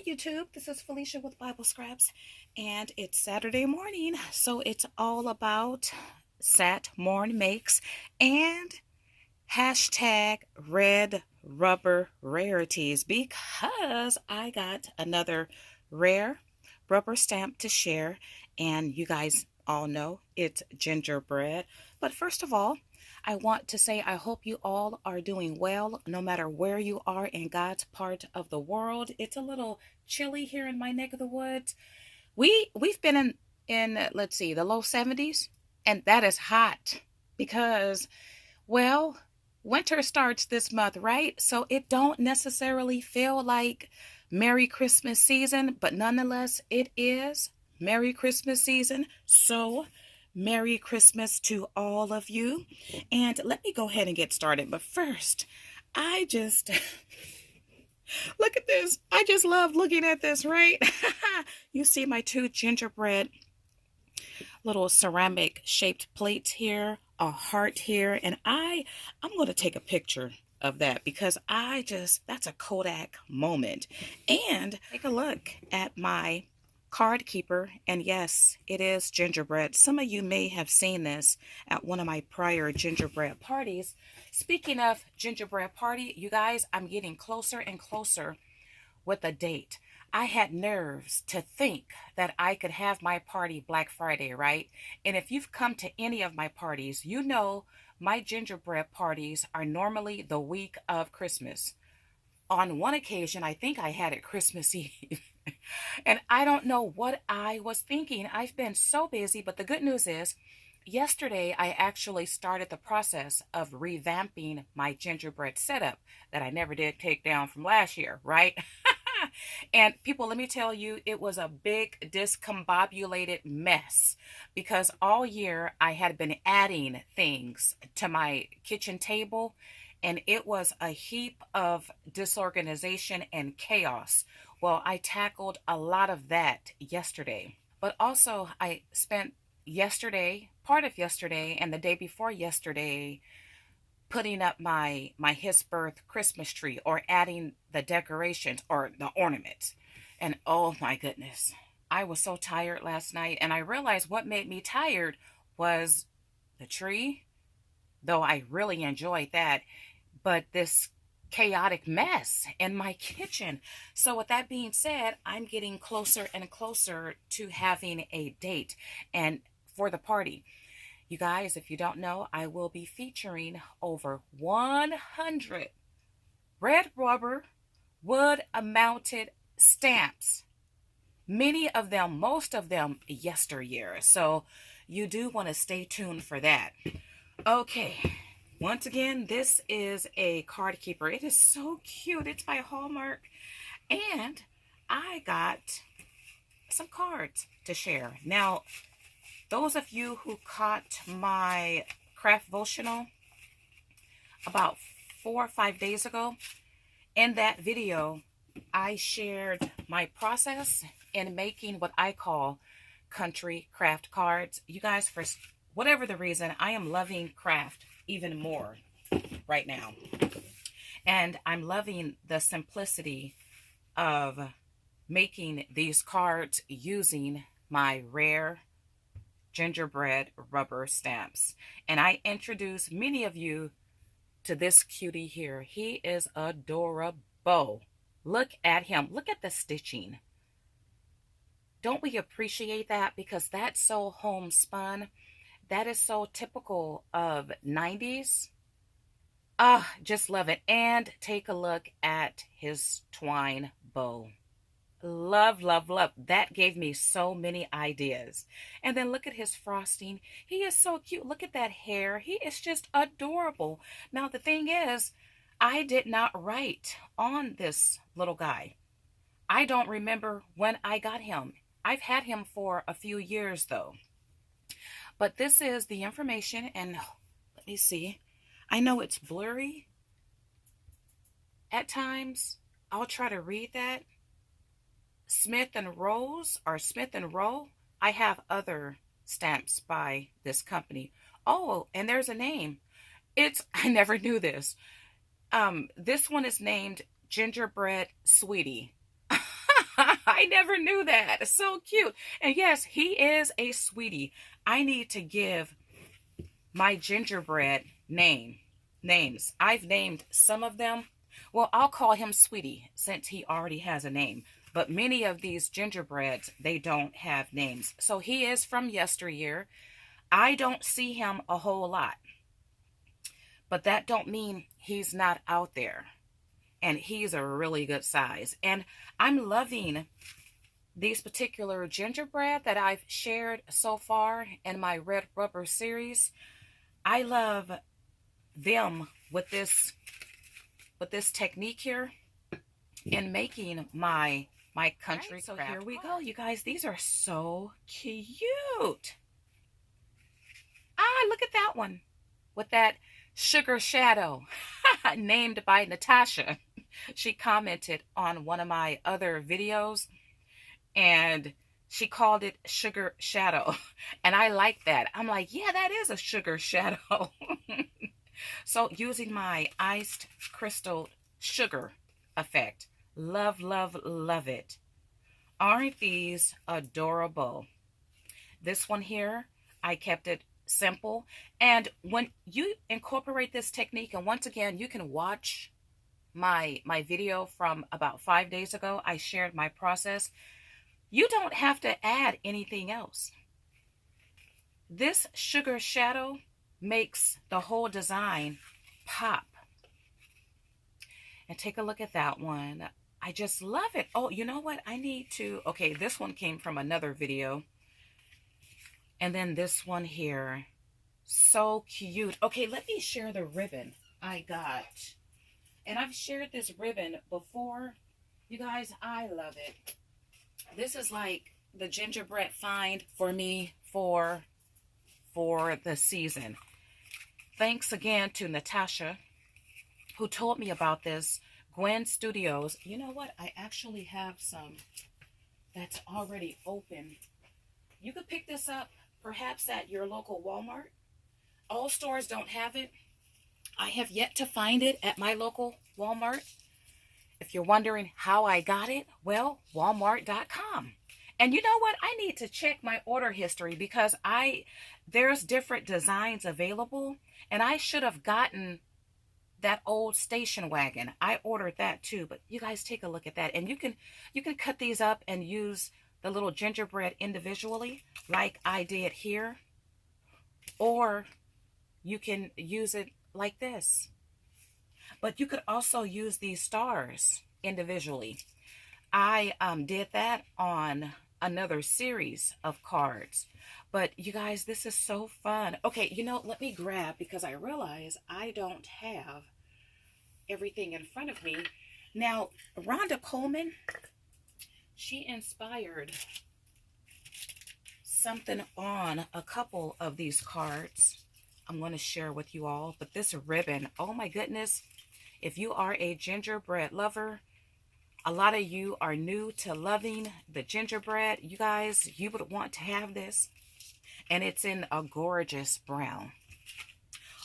Hi YouTube, this is Felicia with Bible Scraps, and it's Saturday morning, so it's all about Sat Morn Makes and hashtag red rubber rarities because I got another rare rubber stamp to share, and you guys all know it's gingerbread. But first of all, I want to say I hope you all are doing well no matter where you are in God's part of the world. It's a little chilly here in my neck of the woods. We've been in let's see, the low 70s, and that is hot because, well, winter starts this month, right? So it don't necessarily feel like Merry Christmas season, but nonetheless it is Merry Christmas season. So Merry Christmas to all of you. And let me go ahead and get started. But first, I just look at this. I just love looking at this, right? You see my two gingerbread little ceramic shaped plates here, a heart here, and I'm going to take a picture of that because that's a Kodak moment. And take a look at my card keeper, and yes, it is gingerbread. Some of you may have seen this at one of my prior gingerbread parties. Speaking of gingerbread party, you guys, I'm getting closer and closer with a date. I had nerves to think that I could have my party Black Friday, right? And if you've come to any of my parties, you know my gingerbread parties are normally the week of Christmas. On one occasion, I think I had it Christmas Eve. And I don't know what I was thinking. I've been so busy, but the good news is, yesterday I actually started the process of revamping my gingerbread setup that I never did take down from last year, right? And people, let me tell you, it was a big discombobulated mess because all year I had been adding things to my kitchen table, and it was a heap of disorganization and chaos. Well, I tackled a lot of that yesterday, but also I spent yesterday, part of yesterday, and the day before yesterday putting up my his birth Christmas tree or adding the decorations or the ornaments. And oh my goodness, I was so tired last night, and I realized what made me tired was the tree, though I really enjoyed that, but this chaotic mess in my kitchen. So with that being said, I'm getting closer and closer to having a date and for the party. You guys, if you don't know, I will be featuring over 100 red rubber wood mounted stamps. Many of them, most of them yesteryear. So you do want to stay tuned for that. Okay. Once again, this is a card keeper. It is so cute. It's by Hallmark. And I got some cards to share. Now, those of you who caught my Kraft devotional about 4 or 5 days ago, in that video, I shared my process in making what I call country craft cards. You guys, for whatever the reason, I am loving Kraft even more right now. And I'm loving the simplicity of making these cards using my rare gingerbread rubber stamps. And I introduce many of you to this cutie here. He is adorable. Look at him. Look at the stitching. Don't we appreciate that? Because that's so homespun. That is so typical of 90s. Ah, just love it. And take a look at his twine bow. Love, love, love. That gave me so many ideas. And then look at his frosting. He is so cute. Look at that hair. He is just adorable. Now, the thing is, I did not write on this little guy. I don't remember when I got him. I've had him for a few years, though. But this is the information, and let me see. I know it's blurry at times. I'll try to read that. Smith and Rose or Smith and Rowe. I have other stamps by this company. Oh, and there's a name. I never knew this. This one is named Gingerbread Sweetie. I never knew that. So cute. And yes, he is a sweetie. I need to give my gingerbread names. I've named some of them. Well, I'll call him Sweetie since he already has a name. But many of these gingerbreads, they don't have names. So he is from yesteryear. I don't see him a whole lot. But that don't mean he's not out there. And he's a really good size. And I'm loving these particular gingerbread that I've shared so far in my Red Rubber series. I love them with this technique here in making my country right, so craft. Here we go, you guys. These are so cute. Ah, look at that one with that sugar shadow named by Natasha. She commented on one of my other videos and she called it sugar shadow. And I like that. I'm like, yeah, that is a sugar shadow. So using my iced crystal sugar effect. Love, love, love it. Aren't these adorable? This one here, I kept it simple. And when you incorporate this technique, and once again, you can watch my video from about 5 days ago. I shared my process. You don't have to add anything else. This sugar shadow makes the whole design pop. And take a look at that one. I just love it. Oh, you know what? I need to, okay, this one came from another video. And then this one here. So cute. Okay, let me share the ribbon I got. And I've shared this ribbon before. You guys, I love it. This is like the gingerbread find for me for the season. Thanks again to Natasha, who told me about this. Gwen Studios. You know what? I actually have some that's already open. You could pick this up perhaps at your local Walmart. All stores don't have it. I have yet to find it at my local Walmart. If you're wondering how I got it, well, walmart.com. And you know what? I need to check my order history because there's different designs available, and I should have gotten that old station wagon. I ordered that too, but you guys take a look at that. And you can cut these up and use the little gingerbread individually like I did here, or you can use it like this. But you could also use these stars individually. I did that on another series of cards. But you guys, this is so fun. Okay, you know, let me grab, because I realize I don't have everything in front of me. Now, Rhonda Coleman, she inspired something on a couple of these cards I'm going to share with you all. But this ribbon, oh my goodness, if you are a gingerbread lover, a lot of you are new to loving the gingerbread. You guys, you would want to have this. And it's in a gorgeous brown.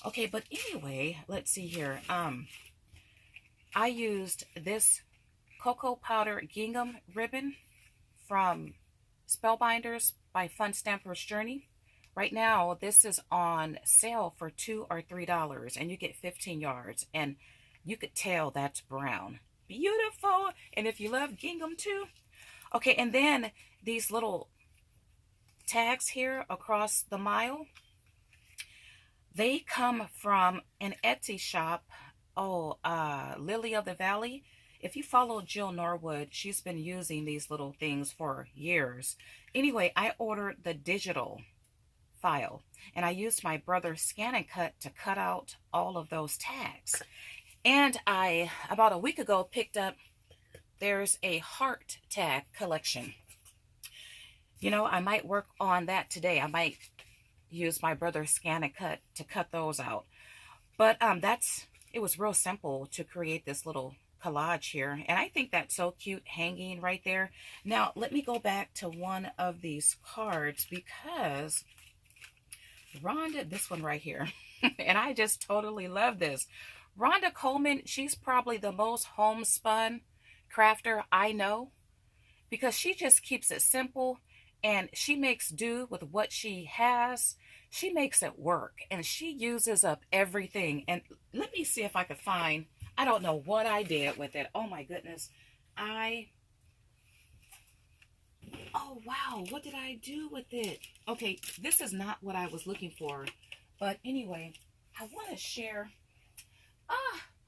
Okay, but anyway, let's see here. I used this cocoa powder gingham ribbon from Spellbinders by Fun Stamper's Journey. Right now, this is on sale for $2 or $3, and you get 15 yards. And you could tell that's brown. Beautiful. And if you love gingham too. Okay, and then these little tags here across the mile, they come from an Etsy shop. Lily of the Valley. If you follow Jill Norwood, she's been using these little things for years. Anyway, I ordered the digital file, and I used my brother's Scan and Cut to cut out all of those tags. And I, about a week ago, picked up, there's a heart tag collection. You know, I might work on that today. I might use my brother's Scan and Cut to cut those out. But it was real simple to create this little collage here. And I think that's so cute hanging right there. Now, let me go back to one of these cards because Rhonda, this one right here, and I just totally love this. Rhonda Coleman, she's probably the most homespun crafter I know. because she just keeps it simple and she makes do with what she has. She makes it work and she uses up everything. And let me see if I could find, I don't know what I did with it. Oh my goodness. Oh wow, what did I do with it? Okay, this is not what I was looking for. But anyway, I want to share.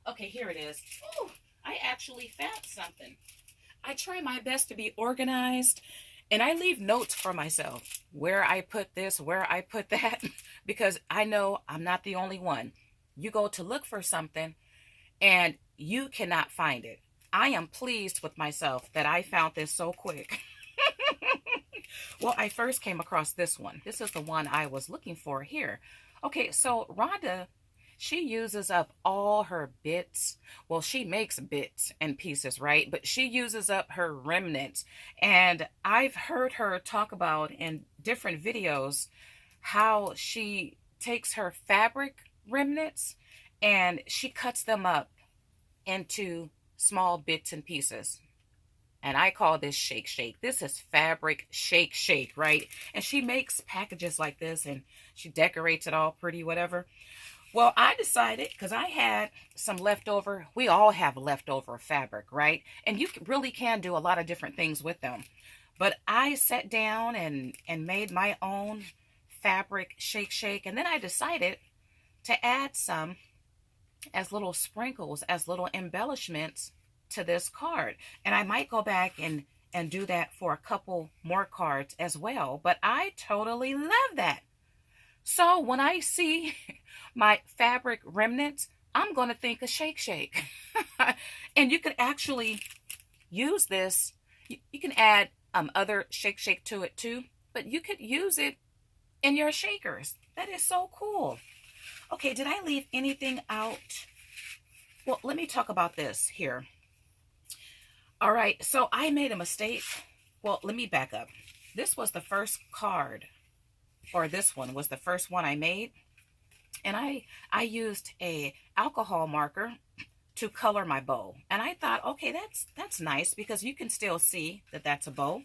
Okay, here it is. Oh, I actually found something. I try my best to be organized and I leave notes for myself where I put this, where I put that, because I know I'm not the only one. You go to look for something and you cannot find it. I am pleased with myself that I found this so quick. Well, I first came across this one. This is the one I was looking for here. Okay, so Rhonda, she uses up all her bits. Well, she makes bits and pieces, right? But she uses up her remnants. And I've heard her talk about in different videos how she takes her fabric remnants and she cuts them up into small bits and pieces. And I call this shake shake. This is fabric shake shake, right? And she makes packages like this and she decorates it all pretty, whatever. Well, I decided, because I had some leftover, we all have leftover fabric, right? And you really can do a lot of different things with them. But I sat down and made my own fabric shake shake. And then I decided to add some as little sprinkles, as little embellishments to this card. And I might go back and do that for a couple more cards as well. But I totally love that. So when I see my fabric remnants, I'm going to think of shake shake. And you can actually use this. You can add other shake shake to it too, but you could use it in your shakers. That is so cool. Okay, did I leave anything out? Well, let me talk about this here. All right, so I made a mistake. Well, let me back up. This was the first card, or this one was the first one I made. And I used a alcohol marker to color my bow. And I thought, okay, that's nice because you can still see that that's a bow.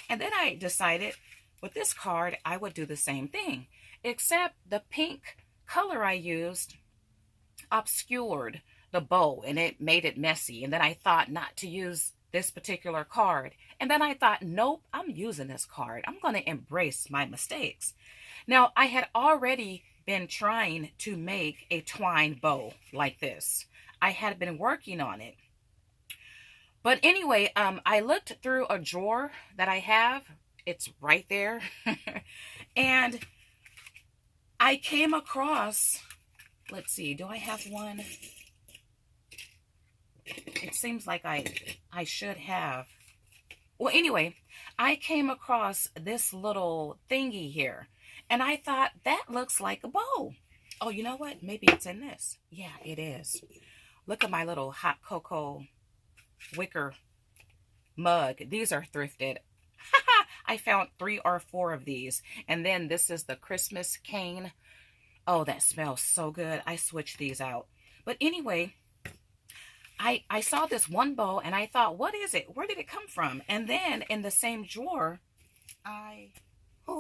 And then I decided with this card, I would do the same thing, except the pink color I used obscured the bow and it made it messy. And then I thought not to use this particular card. And then I thought, nope, I'm using this card. I'm going to embrace my mistakes. Now, I had already been trying to make a twine bow like this. I had been working on it. But anyway, I looked through a drawer that I have. It's right there. And I came across, let's see, do I have one? It seems like I should have. Well, anyway, I came across this little thingy here. And I thought, that looks like a bow. Oh, you know what? Maybe it's in this. Yeah, it is. Look at my little hot cocoa wicker mug. These are thrifted. I found 3 or 4 of these. And then this is the Christmas cane. Oh, that smells so good. I switched these out. But anyway, I saw this one bow and I thought, what is it? Where did it come from? And then in the same drawer, I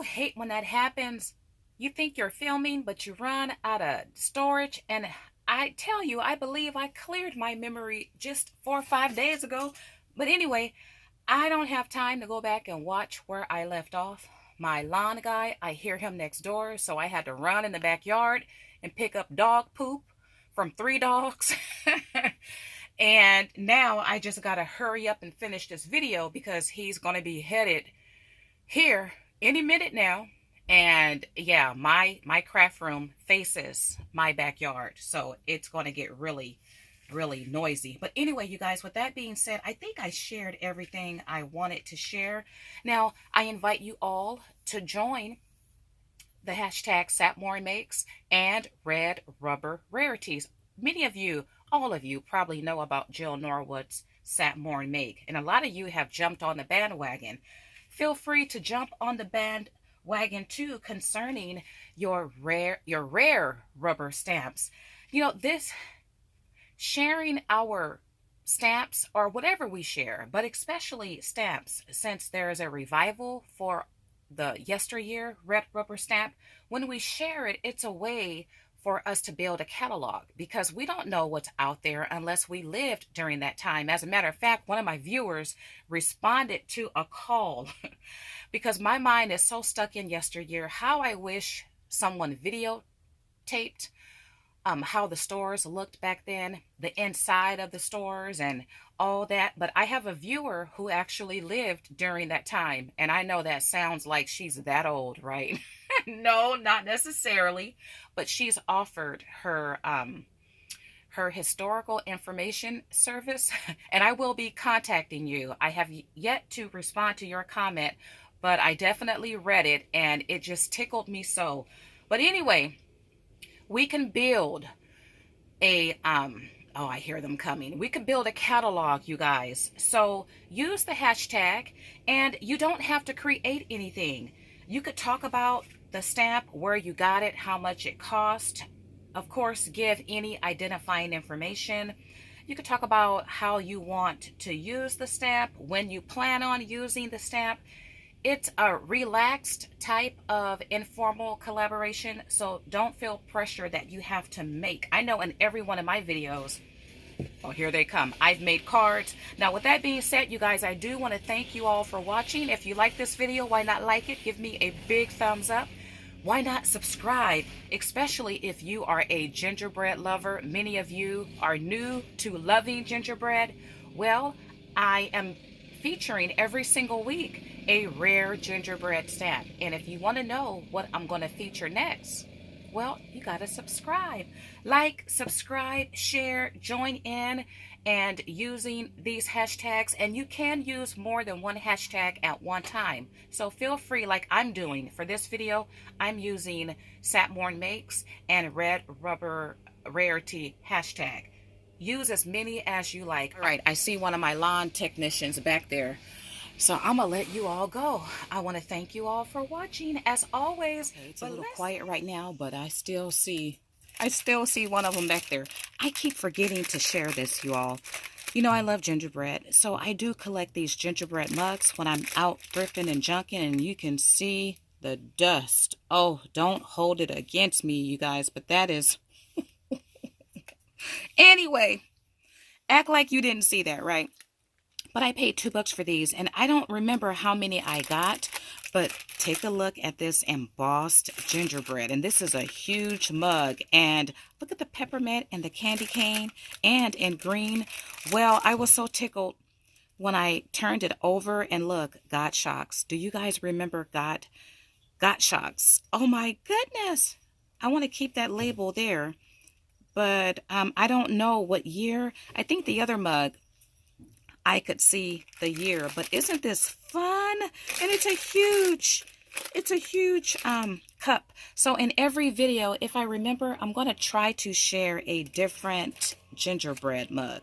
hate when that happens. You think you're filming, but you run out of storage. And I tell you, I believe I cleared my memory just 4 or 5 days ago. But anyway, I don't have time to go back and watch where I left off. My lawn guy, I hear him next door, so I had to run in the backyard and pick up dog poop from 3 dogs. And now I just got to hurry up and finish this video because he's going to be headed here any minute now. And yeah, my craft room faces my backyard, so it's going to get really noisy. But anyway, you guys, with that being said, I think I shared everything I wanted to share. Now, I invite you all to join the hashtag #SatMornMakes and Red Rubber Rarities. Many of you, all of you, probably know about Jill Norwood's Sat Morn Make, and a lot of you have jumped on the bandwagon. Feel free to jump on the bandwagon too concerning your rare rubber stamps. You know, this sharing our stamps or whatever we share, but especially stamps, since there is a revival for the yesteryear red rubber stamp. When we share it, it's a way for us to build a catalog because we don't know what's out there unless we lived during that time. As a matter of fact, one of my viewers responded to a call because my mind is so stuck in yesteryear. How I wish someone videotaped how the stores looked back then, the inside of the stores and all that. But I have a viewer who actually lived during that time. And I know that sounds like she's that old, right? No, not necessarily. But she's offered her historical information service. And I will be contacting you. I have yet to respond to your comment, but I definitely read it and it just tickled me so. But anyway, we can build a oh, I hear them coming. We can build a catalog, you guys. So use the hashtag, and you don't have to create anything. You could talk about the stamp, where you got it, how much it cost. Of course, give any identifying information. You could talk about how you want to use the stamp, when you plan on using the stamp. It's a relaxed type of informal collaboration, so don't feel pressure that you have to make. I know in every one of my videos, oh, here they come, I've made cards. Now, with that being said, you guys, I do want to thank you all for watching. If you like this video, why not like it? Give me a big thumbs up. Why not subscribe, especially if you are a gingerbread lover. Many of you are new to loving gingerbread. Well, I am featuring every single week a rare gingerbread stamp. And if you want to know what I'm going to feature next, well, you got to subscribe. Like, subscribe, share, join in and using these hashtags. And you can use more than one hashtag at one time. So feel free, like I'm doing for this video. I'm using Satmorn Makes and Red Rubber Rarity hashtag. Use as many as you like. All right, I see one of my lawn technicians back there. So I'm going to let you all go. I want to thank you all for watching. As always, okay, it's a little quiet right now, but I still see one of them back there. I keep forgetting to share this, you all. You know, I love gingerbread, so I do collect these gingerbread mugs when I'm out thrifting and junking, and you can see the dust. Oh, don't hold it against me, you guys, but that is... Anyway, act like you didn't see that, right? But I paid $2 for these, and I don't remember how many I got, but take a look at this embossed gingerbread. And this is a huge mug, and look at the peppermint and the candy cane, and in green. Well, I was so tickled when I turned it over, and look, God Shocks. Do you guys remember God Shocks? Oh my goodness. I want to keep that label there, but I don't know what year. I think the other mug, I could see the year, but isn't this fun? And it's a huge cup. So in every video, if I remember, I'm going to try to share a different gingerbread mug.